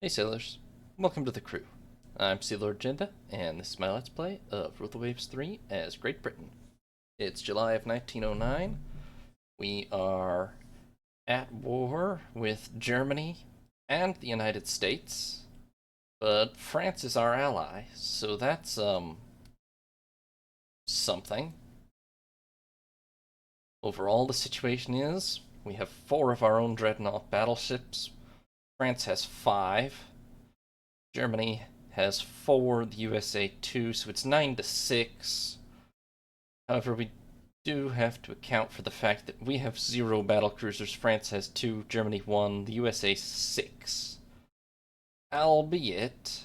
Hey sailors, welcome to the crew. I'm Sea Lord Jinda, and this is my Let's Play of Rule the Waves 3 as Great Britain. It's July of 1909. We are at war with Germany and the United States, but France is our ally, so that's, something. Overall, the situation is we have 4 of our own dreadnought battleships. France has 5. Germany has 4, the USA 2, so it's 9-6. However, we do have to account for the fact that we have 0 battlecruisers, France has 2, Germany 1, the USA 6. Albeit,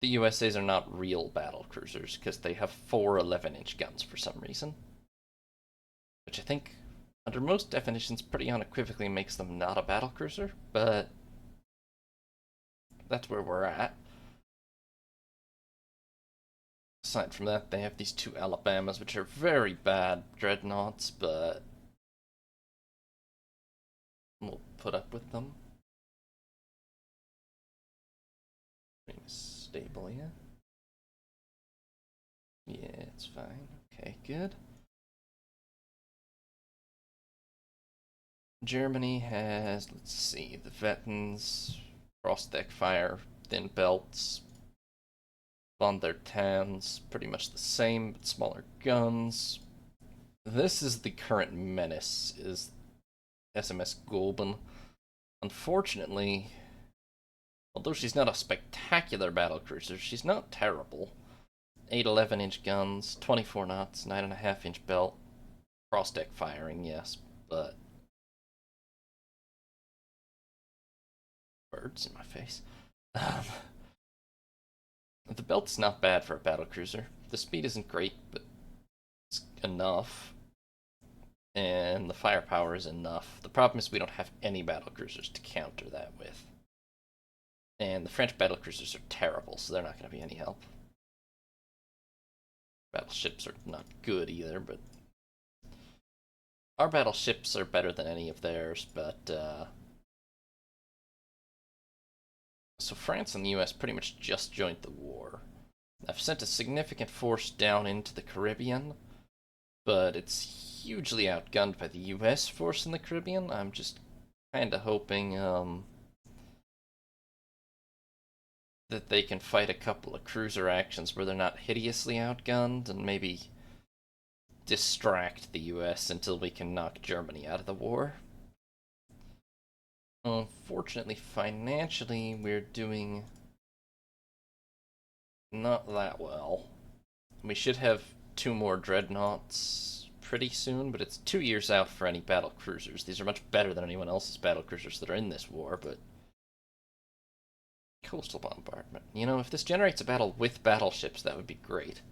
the USA's are not real battlecruisers, because they have 4 11-inch guns for some reason. Which I think, under most definitions, pretty unequivocally makes them not a battlecruiser, but that's where we're at. Aside from that, they have these 2 Alabamas, which are very bad dreadnoughts, but we'll put up with them. Stable, yeah? Yeah, it's fine. Okay, good. Germany has, let's see, the Vettens, cross-deck fire, thin belts, von der Tans, pretty much the same, but smaller guns. This is the current menace, is SMS Goulben. Unfortunately, although she's not a spectacular battlecruiser, she's not terrible. 8 11-inch guns, 24 knots, 9.5-inch belt, cross-deck firing, yes, but birds in my face. The belt's not bad for a battlecruiser. The speed isn't great, but it's enough. And the firepower is enough. The problem is we don't have any battlecruisers to counter that with. And the French battlecruisers are terrible, so they're not going to be any help. Battleships are not good either, but our battleships are better than any of theirs, but so France and the US pretty much just joined the war. I've sent a significant force down into the Caribbean, but it's hugely outgunned by the US force in the Caribbean. I'm just kinda hoping that they can fight a couple of cruiser actions where they're not hideously outgunned and maybe distract the US until we can knock Germany out of the war. Unfortunately, financially, we're doing not that well. We should have 2 more dreadnoughts pretty soon, but it's 2 years out for any battle cruisers. These are much better than anyone else's battle cruisers that are in this war, but coastal bombardment. You know, if this generates a battle with battleships, that would be great.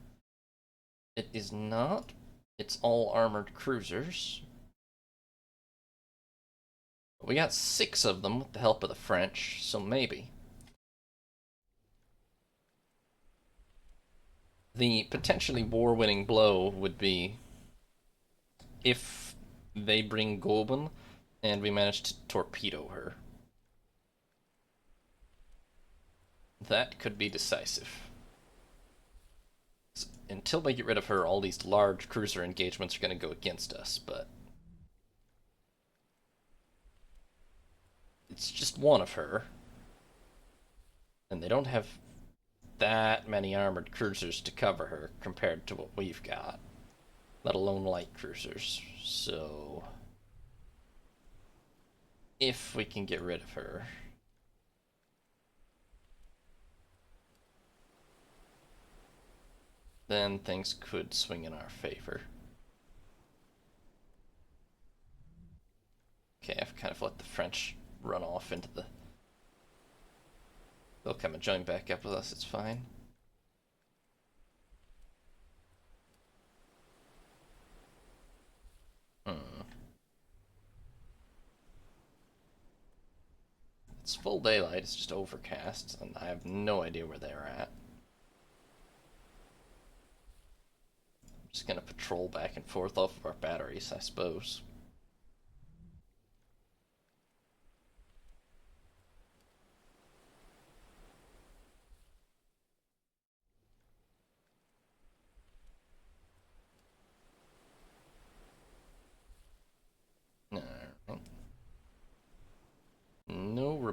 It is not. It's all armored cruisers. We got 6 of them with the help of the French, so maybe. The potentially war-winning blow would be if they bring Goulben and we manage to torpedo her. That could be decisive. Until we get rid of her, all these large cruiser engagements are going to go against us, but it's just one of her. And they don't have that many armored cruisers to cover her compared to what we've got, let alone light cruisers. So, if we can get rid of her, then things could swing in our favor. Okay, I've kind of let the French run off into the... They'll come and join back up with us, it's fine. It's full daylight, it's just overcast, and I have no idea where they're at. I'm just gonna patrol back and forth off of our batteries, I suppose.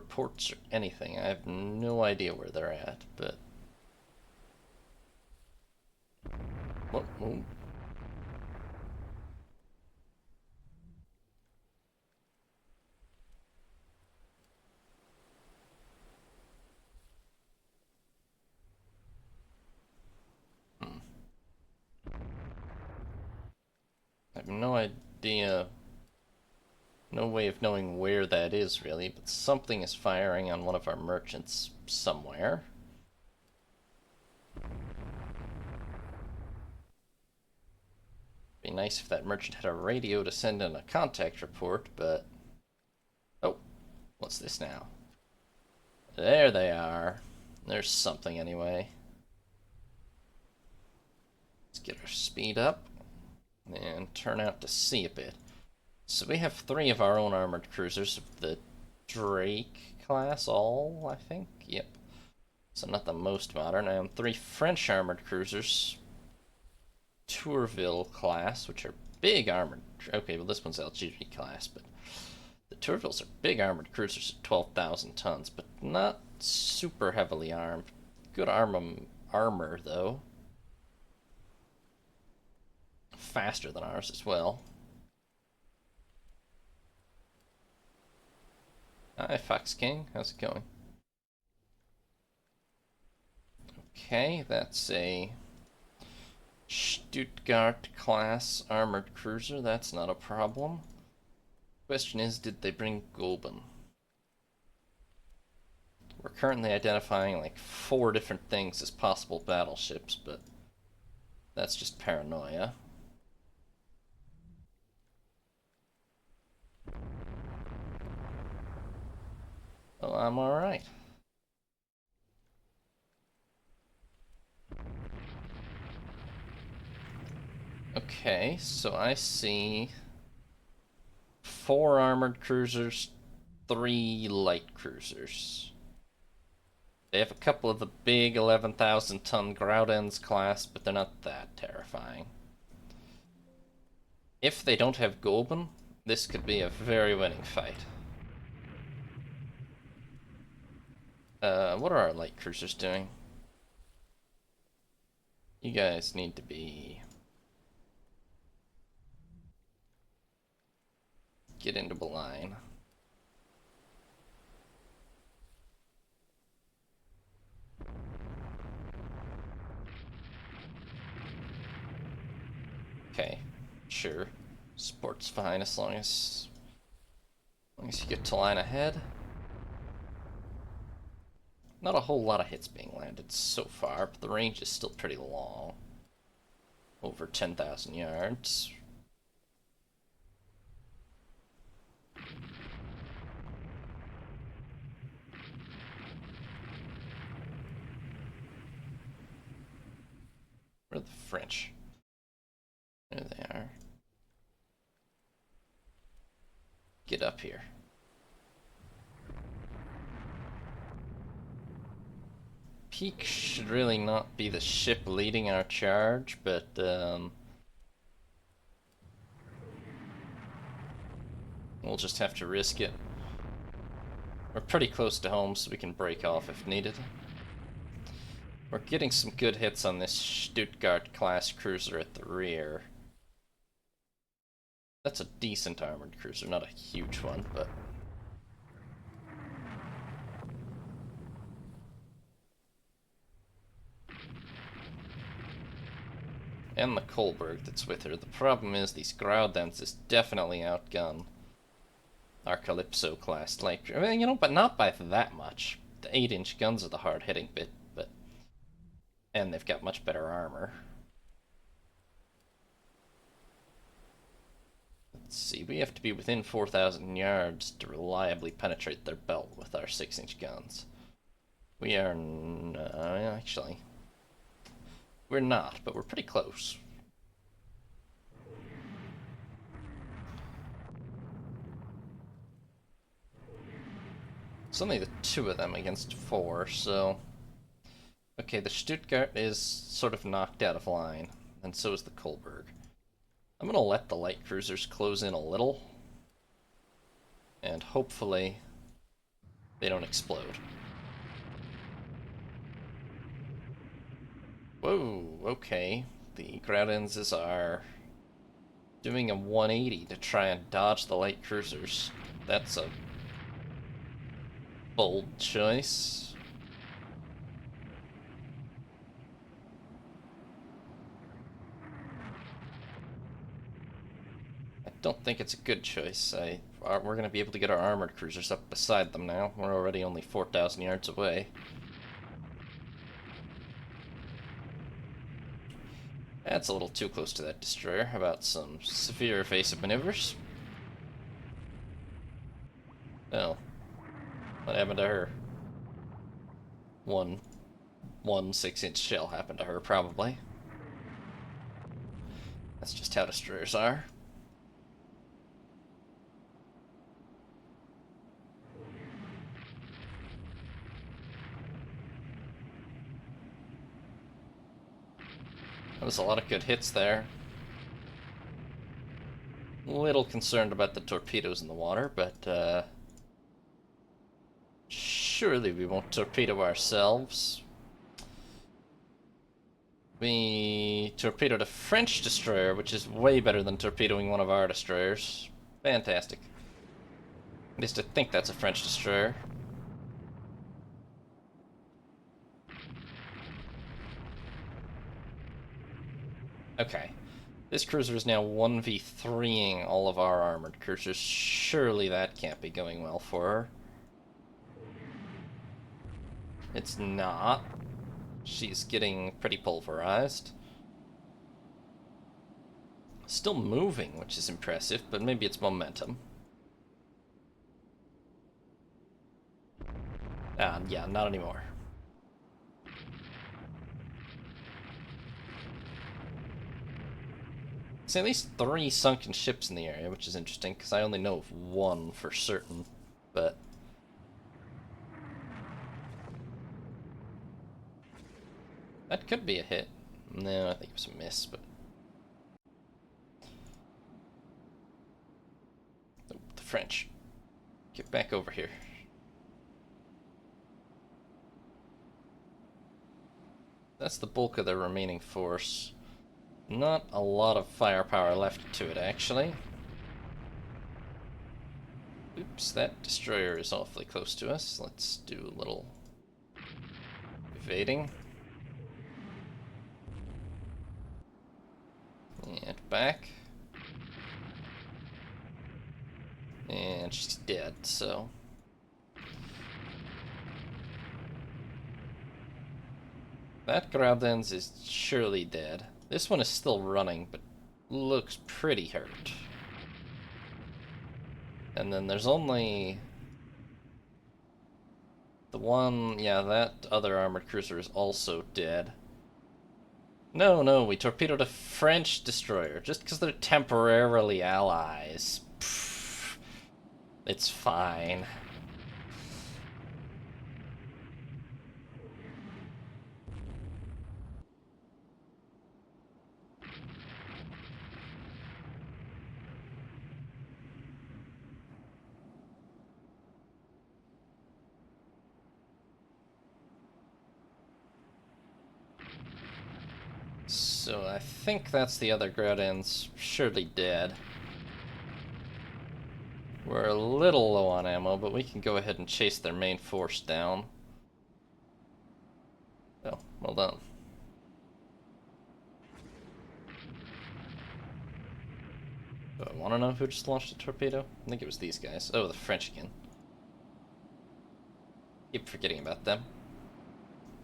reports or anything. I have no idea where they're at, but... Whoa, whoa. I have no idea, no way of knowing where that is really, but something is firing on one of our merchants somewhere. Be nice if that merchant had a radio to send in a contact report, but... Oh, what's this now? There they are. There's something anyway. Let's get our speed up and turn out to sea a bit. So we have 3 of our own armored cruisers of the Drake class, all, I think? Yep. So not the most modern. And 3 French armored cruisers, Tourville class, which are big armored... Okay, well this one's LGV class, but the Tourvilles are big armored cruisers at 12,000 tons, but not super heavily armed. Good armor, though. Faster than ours as well. Hi, Fox King. How's it going? Okay, that's a Stuttgart class armored cruiser. That's not a problem. Question is, did they bring Goeben? We're currently identifying like 4 different things as possible battleships, but that's just paranoia. Oh, I'm alright. Okay, so I see 4 armored cruisers, 3 light cruisers. They have a couple of the big 11,000 ton Groudens class, but they're not that terrifying. If they don't have Goeben, this could be a very winning fight. What are our light cruisers doing? You guys need to be... Get into a line. Okay, sure. Sport's fine as long as you get to line ahead. Not a whole lot of hits being landed so far, but the range is still pretty long. Over 10,000 yards. Where are the French? There they are. Get up here. Peak should really not be the ship leading our charge, but we'll just have to risk it. We're pretty close to home, so we can break off if needed. We're getting some good hits on this Stuttgart class cruiser at the rear. That's a decent armored cruiser, not a huge one, but... And the Kolberg that's with her. The problem is these Groudens is definitely outgun our Calypso class. Like, I mean, you know, but not by that much. The 8-inch guns are the hard-hitting bit, but... And they've got much better armor. Let's see, we have to be within 4,000 yards to reliably penetrate their belt with our 6-inch guns. We are... actually... We're not, but we're pretty close. It's only the 2 of them against 4, so... Okay, the Stuttgart is sort of knocked out of line, and so is the Kolberg. I'm gonna let the light cruisers close in a little, and hopefully They don't explode. Whoa, okay. The Groudenzes are doing a 180 to try and dodge the light cruisers. That's a bold choice. I don't think it's a good choice. We're going to be able to get our armored cruisers up beside them now. We're already only 4,000 yards away. That's a little too close to that destroyer. How about some severe evasive maneuvers? Oh. What happened to her? One 6-inch shell happened to her, probably. That's just how destroyers are. That was a lot of good hits there. Little concerned about the torpedoes in the water, but surely we won't torpedo ourselves. We torpedoed a French destroyer, which is way better than torpedoing one of our destroyers. Fantastic. At least I think that's a French destroyer. Okay. This cruiser is now 1v3ing all of our armored cruisers. Surely that can't be going well for her. It's not. She's getting pretty pulverized. Still moving, which is impressive, but maybe it's momentum. Yeah, not anymore. See, at least 3 sunken ships in the area, which is interesting, because I only know of 1 for certain, but... that could be a hit. No, I think it was a miss, but... oh, the French. Get back over here. That's the bulk of their remaining force. Not a lot of firepower left to it, actually. Oops, that destroyer is awfully close to us. Let's do a little evading. And back. And she's dead, so... that Graudenz is surely dead. This one is still running, but looks pretty hurt. And then there's only... the one... yeah, that other armored cruiser is also dead. No, we torpedoed a French destroyer, just because they're temporarily allies. Pfft, it's fine. So I think that's the other Groudens, surely dead. We're a little low on ammo, but we can go ahead and chase their main force down. Oh, well done. Do I want to know who just launched a torpedo? I think it was these guys. Oh, the French again. Keep forgetting about them.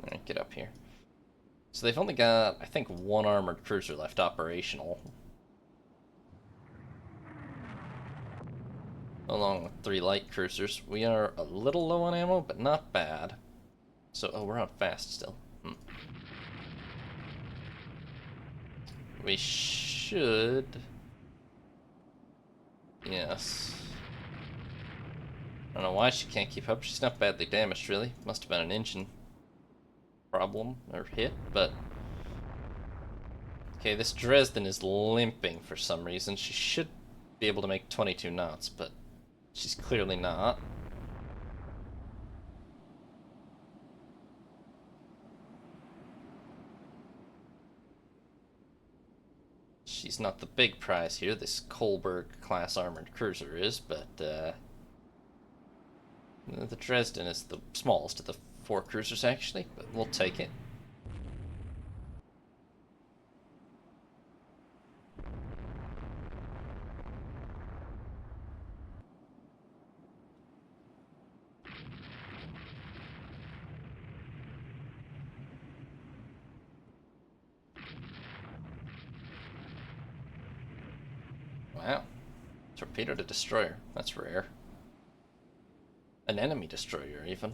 Alright, get up here. So they've only got, I think, 1 armored cruiser left operational. Along with 3 light cruisers. We are a little low on ammo, but not bad. So, oh, we're on fast still. We should... yes. I don't know why she can't keep up. She's not badly damaged, really. Must have been an engine problem or hit, but... okay, this Dresden is limping for some reason. She should be able to make 22 knots, but she's clearly not. she's not the big prize here. This Kohlberg-class armored cruiser is, but the Dresden is the smallest of the 4 cruisers, actually, but we'll take it. Wow. Torpedo to destroyer. That's rare. An enemy destroyer, even.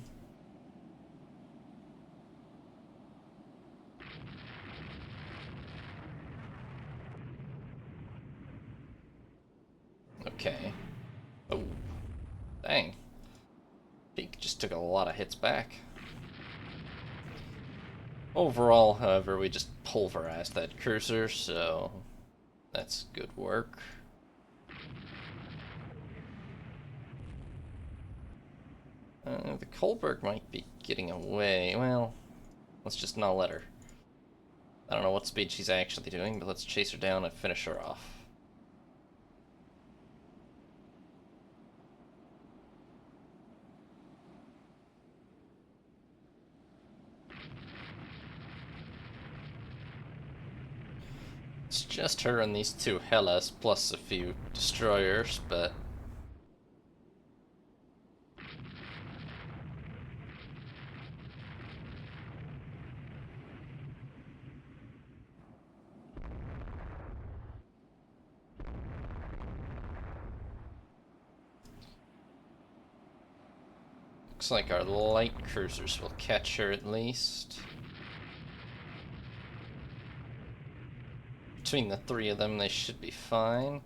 Okay. Oh. Dang. Peak just took a lot of hits back. Overall, however, we just pulverized that cruiser, so that's good work. The Kohlberg might be getting away. Well, let's just not let her. I don't know what speed she's actually doing, but let's chase her down and finish her off. It's just her and these 2 Hellas, plus a few destroyers, but looks like our light cruisers will catch her at least. Between the 3 of them, they should be fine.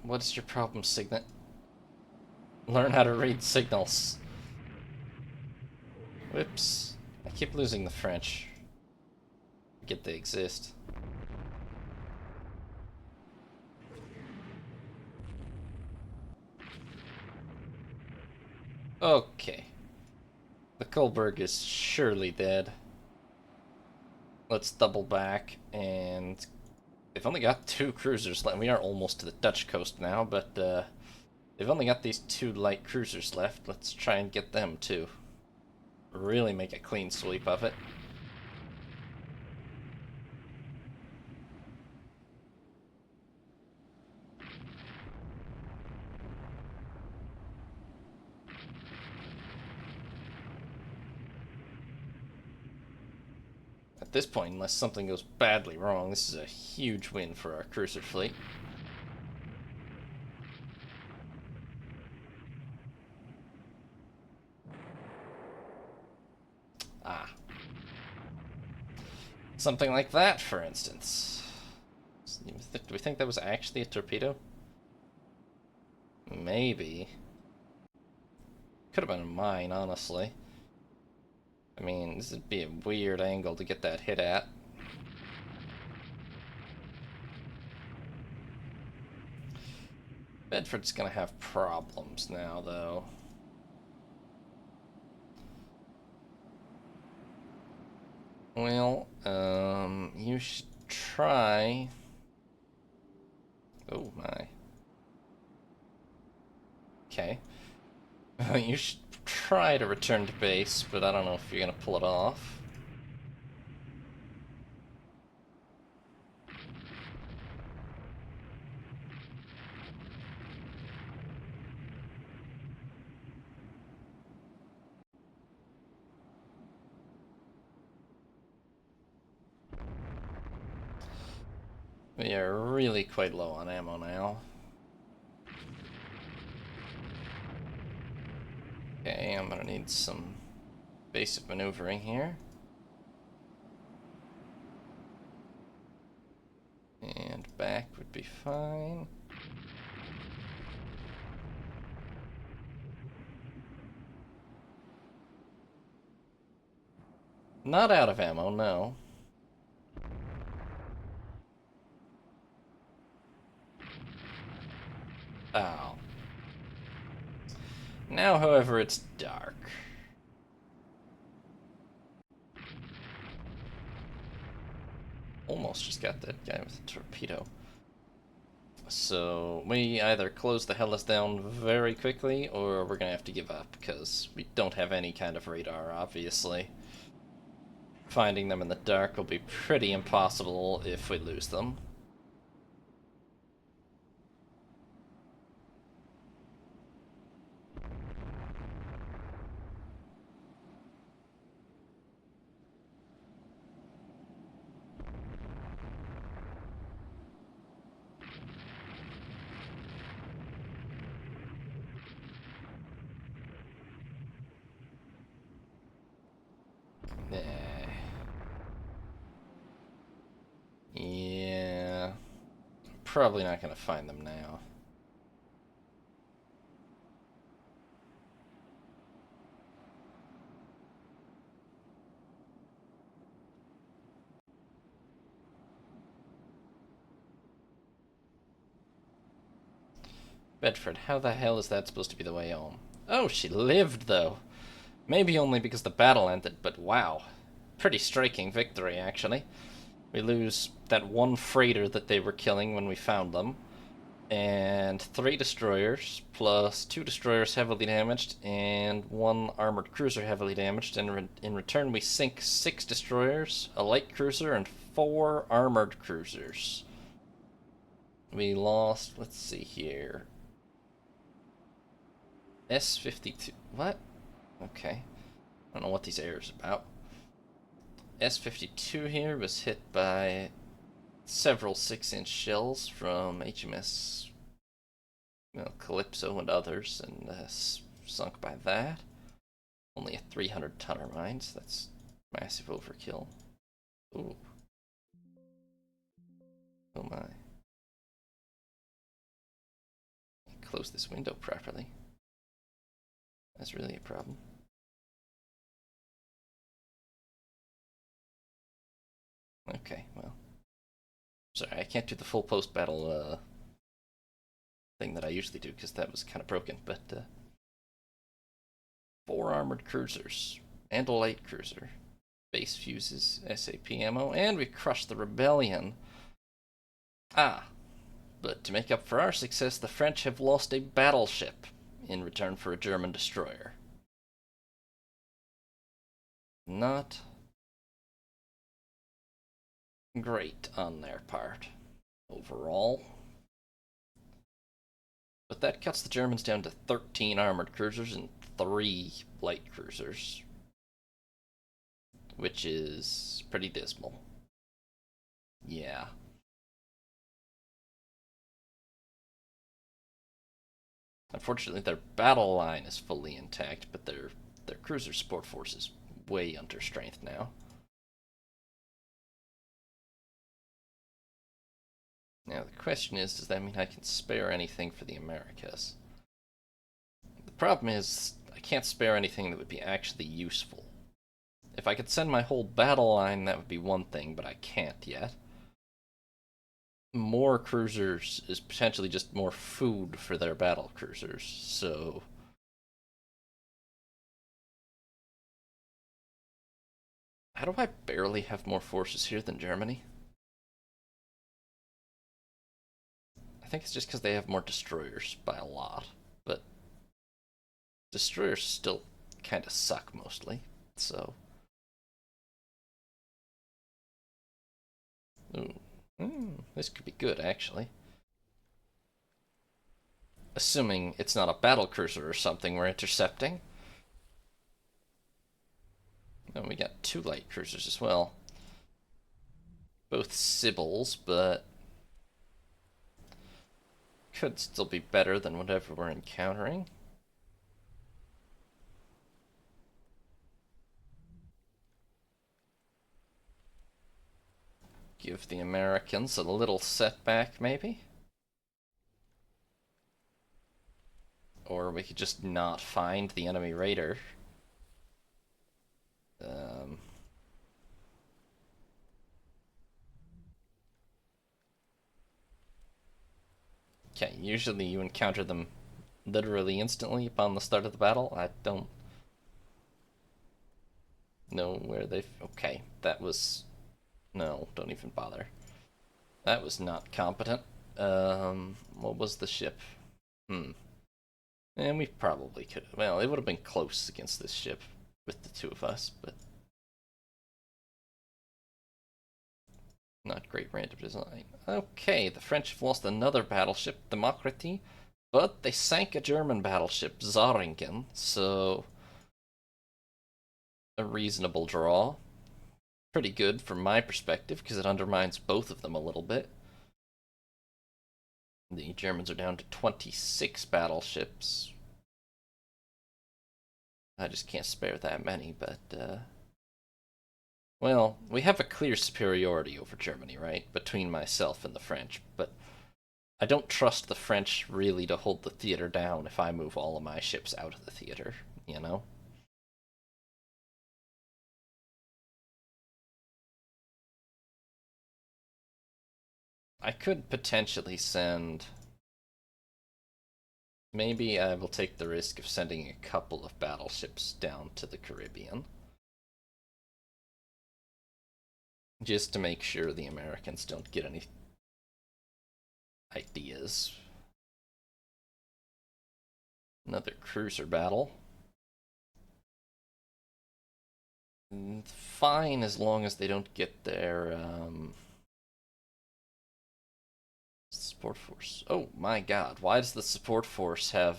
What is your problem, Signet? Learn how to read signals. Whoops. I keep losing the French. Forget they exist. Okay. The Kohlberg is surely dead. Let's double back, and they've only got 2 cruisers left. We are almost to the Dutch coast now, but they've only got these 2 light cruisers left. Let's try and get them too. Really make a clean sweep of it. At this point, unless something goes badly wrong, this is a huge win for our cruiser fleet. Ah. Something like that, for instance. Do we think that was actually a torpedo? Maybe. Could have been a mine, honestly. I mean, this would be a weird angle to get that hit at. Bedford's gonna have problems now, though. Well, you should try... Oh, my. Okay. You should try to return to base, but I don't know if you're gonna pull it off. We are really quite low on ammo now. Okay, I'm gonna need some basic maneuvering here. And back would be fine. Not out of ammo, no. Oh. Now, however, it's dark. Almost just got that guy with a torpedo. So we either close the Hellas down very quickly, or we're gonna have to give up, because we don't have any kind of radar, obviously. Finding them in the dark will be pretty impossible if we lose them. Yeah, probably not gonna find them now. Bedford, how the hell is that supposed to be the way home? Oh, she lived, though. Maybe only because the battle ended, but wow. Pretty striking victory, actually. We lose that one freighter that they were killing when we found them, and 3 destroyers, plus 2 destroyers heavily damaged, and 1 armored cruiser heavily damaged, and in return we sink 6 destroyers, a light cruiser, and 4 armored cruisers. We lost, let's see here, S-52, what? Okay, I don't know what these errors are about. S-52 here was hit by several 6-inch shells from HMS Calypso and others, and sunk by that. Only a 300-tonner mines. That's massive overkill. Ooh. Oh my. Close this window properly. That's really a problem. Okay, well. Sorry, I can't do the full post-battle thing that I usually do, because that was kind of broken, but 4 armored cruisers and a light cruiser. Base fuses, SAP ammo, and we crushed the rebellion. Ah, but to make up for our success, the French have lost a battleship in return for a German destroyer. Not great on their part, overall. But that cuts the Germans down to 13 armored cruisers and 3 light cruisers, which is pretty dismal. Yeah. Unfortunately, their battle line is fully intact, but their cruiser support force is way under strength now. Now, the question is, does that mean I can spare anything for the Americas? The problem is, I can't spare anything that would be actually useful. If I could send my whole battle line, that would be one thing, but I can't yet. More cruisers is potentially just more food for their battle cruisers, so... How do I barely have more forces here than Germany? I think it's just because they have more destroyers by a lot, but destroyers still kind of suck mostly, so... Ooh. This could be good, actually. Assuming it's not a battle cruiser or something we're intercepting. And we got 2 light cruisers as well. Both Sibyls, but could still be better than whatever we're encountering. Give the Americans a little setback, maybe? Or we could just not find the enemy raider. Okay, usually you encounter them literally instantly upon the start of the battle. I don't know where they... Okay, that was... No, don't even bother. That was not competent. What was the ship? Hmm. And we probably could... Well, it would have been close against this ship with the two of us, but... Not great random design. Okay, the French have lost another battleship, Demokratie, but they sank a German battleship, Zaringen, so... A reasonable draw. Pretty good from my perspective, because it undermines both of them a little bit. The Germans are down to 26 battleships. I just can't spare that many, but, well, we have a clear superiority over Germany, right? Between myself and the French, but I don't trust the French really to hold the theater down if I move all of my ships out of the theater, you know? I could potentially send... Maybe I will take the risk of sending a couple of battleships down to the Caribbean. Just to make sure the Americans don't get any ideas. Another cruiser battle. Fine as long as they don't get their support force. Oh my god, why does the support force have...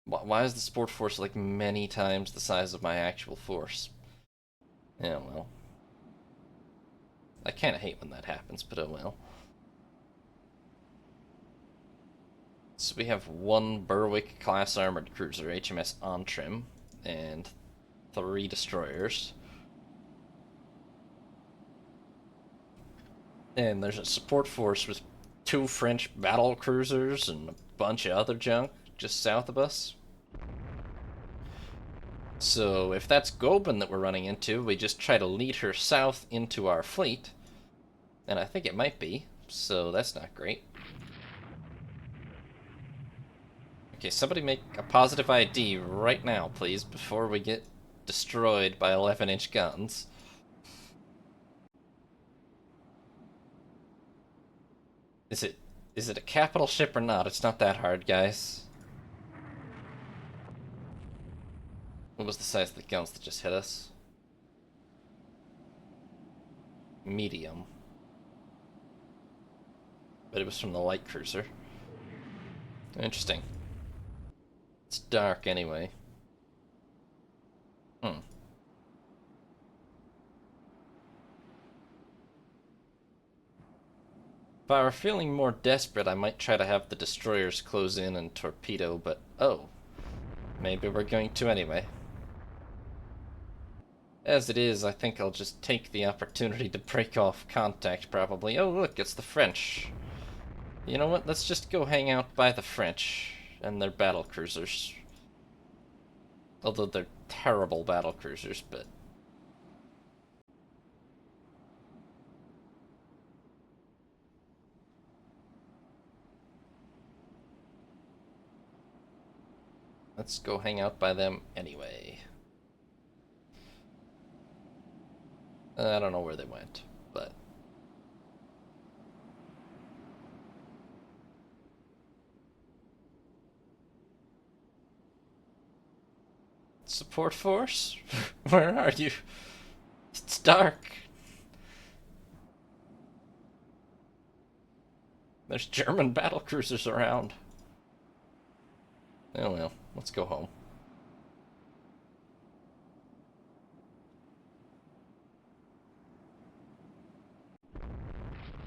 Why is the support force like many times the size of my actual force? Yeah, well. I kinda hate when that happens, but oh well. So we have one Berwick-class armored cruiser, HMS Antrim, and 3 destroyers. And there's a support force with 2 French battle cruisers and a bunch of other junk just south of us. So if that's Goben that we're running into, we just try to lead her south into our fleet. And I think it might be, so that's not great. Okay, somebody make a positive ID right now, please, before we get destroyed by 11-inch guns. Is it a capital ship or not? It's not that hard, guys. What was the size of the guns that just hit us? Medium. But it was from the light cruiser. Interesting. It's dark anyway. Hmm. If I were feeling more desperate, I might try to have the destroyers close in and torpedo, but oh. Maybe we're going to anyway. As it is, I think I'll just take the opportunity to break off contact, probably. Oh, look, it's the French. You know what? Let's just go hang out by the French and their battle cruisers. Although they're terrible battle cruisers, but... Let's go hang out by them anyway. I don't know where they went, but... Support force? Where are you? It's dark. There's German battle cruisers around. Oh well, let's go home.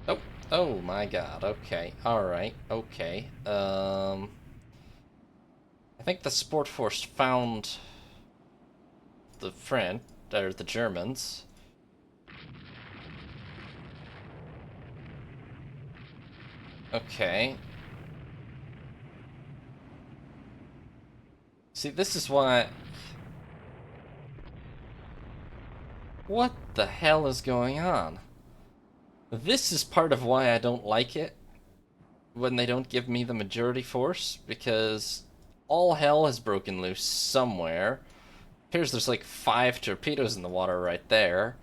Oh, oh my god, okay, alright, okay. I think the support force found the French, or the Germans. Okay. See, this is why... What the hell is going on? This is part of why I don't like it, when they don't give me the majority force, because all hell has broken loose somewhere. Here's there's like 5 torpedoes in the water right there,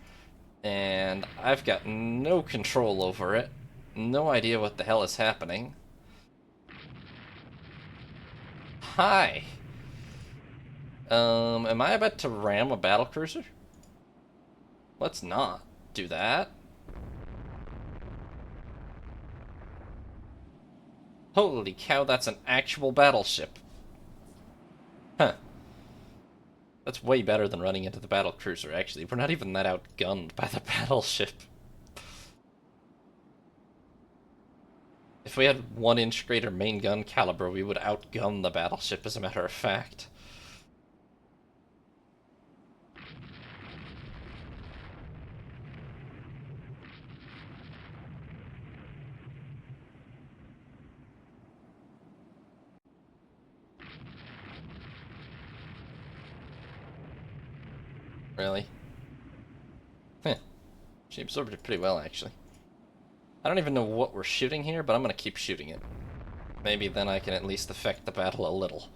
and I've got no control over it. No idea what the hell is happening. Hi. Am I about to ram a battlecruiser? Let's not do that. Holy cow, that's an actual battleship. Huh. That's way better than running into the battlecruiser, actually. We're not even that outgunned by the battleship. If we had 1-inch greater main gun caliber, we would outgun the battleship, as a matter of fact. Really? Heh. She absorbed it pretty well, actually. I don't even know what we're shooting here, but I'm gonna keep shooting it. Maybe then I can at least affect the battle a little.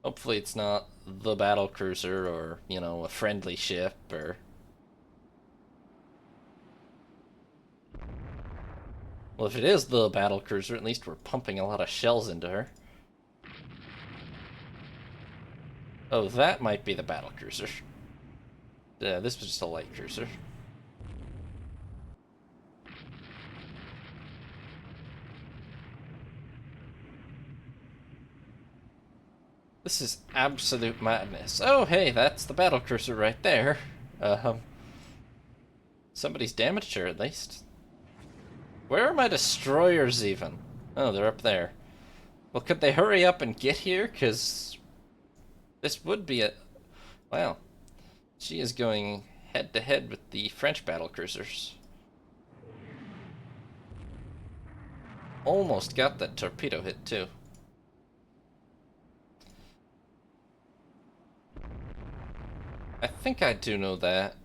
Hopefully it's not the battlecruiser or, you know, a friendly ship or... Well, if it is the battlecruiser, at least we're pumping a lot of shells into her. Oh, that might be the battlecruiser. Yeah, this was just a light cruiser. This is absolute madness. Oh, hey, that's the battlecruiser right there. Somebody's damaged her, at least. Where are my destroyers, even? Oh, they're up there. Well, could they hurry up and get here? Because this would be a... Wow. She is going head-to-head with the French battlecruisers. Almost got that torpedo hit, too. I think I do know that.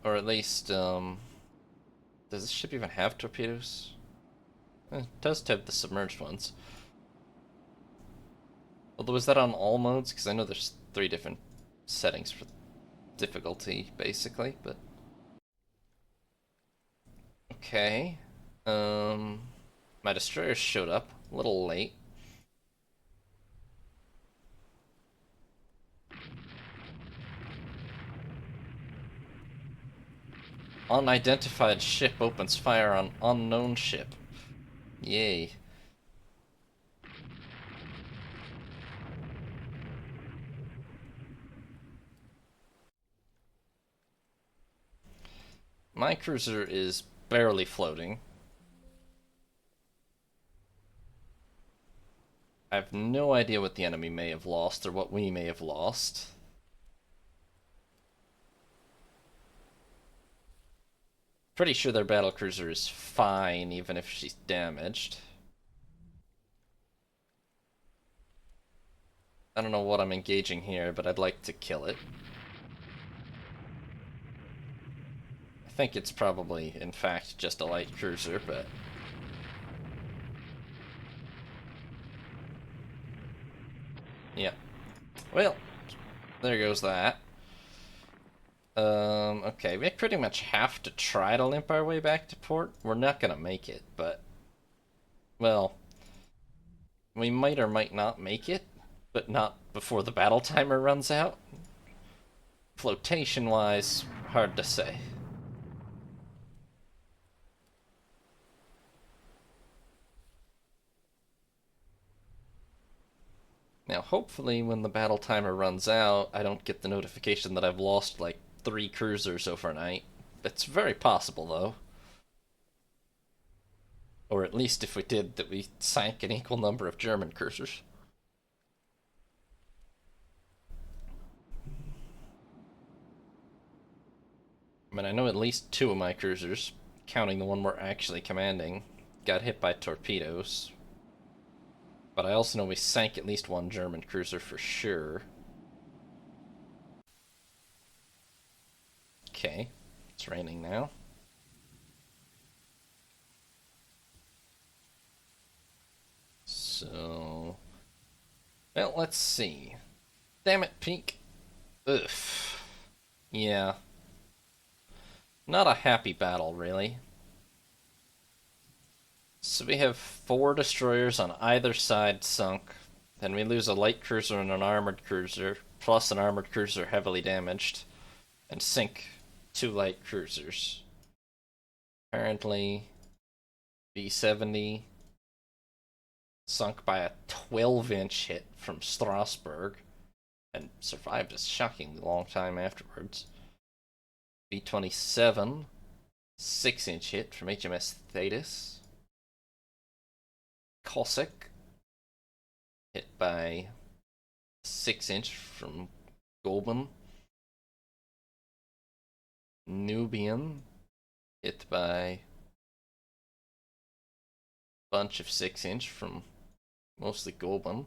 Or at least, does this ship even have torpedoes? It does have the submerged ones. Although, is that on all modes? Because I know there's 3 different settings for difficulty, basically, but... Okay. My destroyers showed up a little late. Unidentified ship opens fire on unknown ship. Yay. My cruiser is barely floating. I have no idea what the enemy may have lost or what we may have lost. Pretty sure their battlecruiser is fine, even if she's damaged. I don't know what I'm engaging here, but I'd like to kill it. I think it's probably, in fact, just a light cruiser, but... Yeah. Well, there goes that. Okay, we pretty much have to try to limp our way back to port. We're not gonna make it, but... Well, we might or might not make it, but not before the battle timer runs out. Flotation-wise, hard to say. Now, hopefully when the battle timer runs out, I don't get the notification that I've lost, like, 3 cruisers overnight. It's very possible, though. Or at least if we did, that we sank an equal number of German cruisers. I mean, I know at least 2 of my cruisers, counting the one we're actually commanding, got hit by torpedoes. But I also know we sank at least 1 German cruiser for sure. Okay. It's raining now. So, well, let's see. Damn it, Pink. Ugh. Yeah. Not a happy battle, really. So we have 4 destroyers on either side sunk. Then we lose a light cruiser and an armored cruiser, plus an armored cruiser heavily damaged, and sink 2 light cruisers. Apparently, B-70 sunk by a 12-inch hit from Strasbourg and survived a shockingly long time afterwards. B-27, 6-inch hit from HMS Thetis. Cossack, hit by 6-inch from Goulburn. Nubian, hit by a bunch of 6-inch from mostly Goulburn.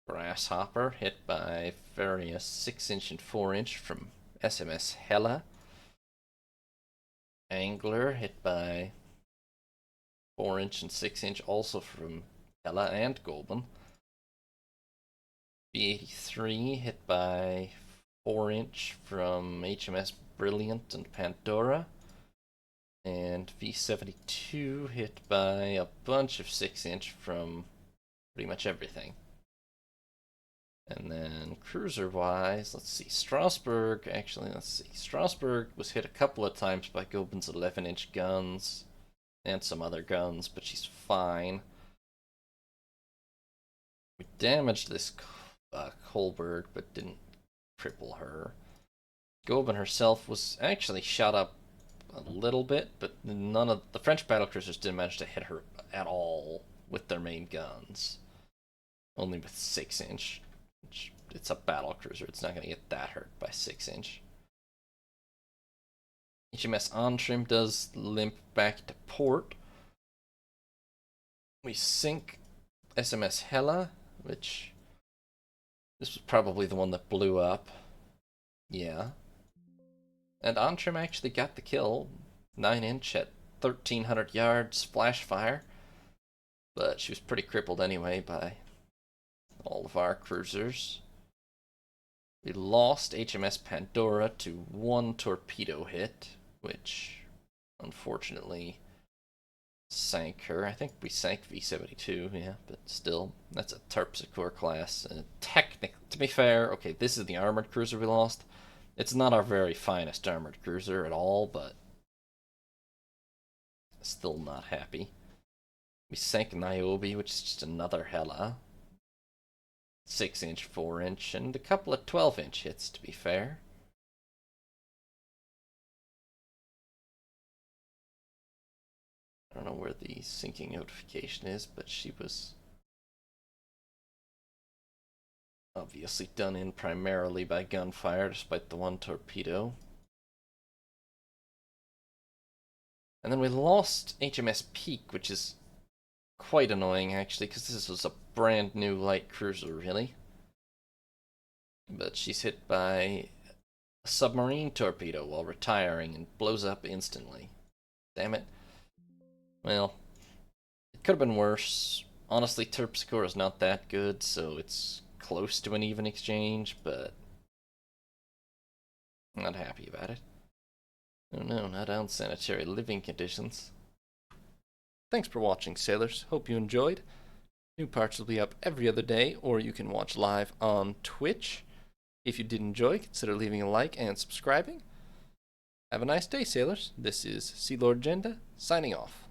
Grasshopper, hit by various 6-inch and 4-inch from SMS Hella. Angler, hit by 4-inch and 6-inch also from Hella and Goulburn. B-83, hit by 4-inch from HMS Brilliant and Pandora. And V-72 hit by a bunch of 6-inch from pretty much everything. And then cruiser-wise, let's see, Strasbourg was hit a couple of times by Goulburn's 11-inch guns and some other guns, but she's fine. We damaged this Kolberg, but didn't cripple her. Goulburn herself was actually shot up a little bit, but none of the French battlecruisers didn't manage to hit her at all with their main guns. Only with 6-inch. It's a battlecruiser, it's not going to get that hurt by 6-inch. HMS Antrim does limp back to port. We sink SMS Hella, which this was probably the one that blew up. Yeah. And Antrim actually got the kill. 9-inch at 1,300 yards, flash fire. But she was pretty crippled anyway by all of our cruisers. We lost HMS Pandora to 1 torpedo hit, which unfortunately sank her. I think we sank V-72, yeah, but still, that's a Terpsichore class. Technically, to be fair, okay, this is the armored cruiser we lost. It's not our very finest armored cruiser at all, but still not happy. We sank Niobe, which is just another Hella. 6-inch, 4-inch, and a couple of 12-inch hits, to be fair. I don't know where the sinking notification is, but she was obviously done in primarily by gunfire, despite the 1 torpedo. And then we lost HMS Peak, which is quite annoying, actually, because this was a brand new light cruiser, really. But she's hit by a submarine torpedo while retiring and blows up instantly. Damn it. Well, it could have been worse. Honestly, Terpsichore is not that good, so it's close to an even exchange, but I'm not happy about it. Oh no, not unsanitary living conditions. Thanks for watching, sailors. Hope you enjoyed. New parts will be up every other day, or you can watch live on Twitch. If you did enjoy, consider leaving a like and subscribing. Have a nice day, sailors. This is Sea Lord Jenda, signing off.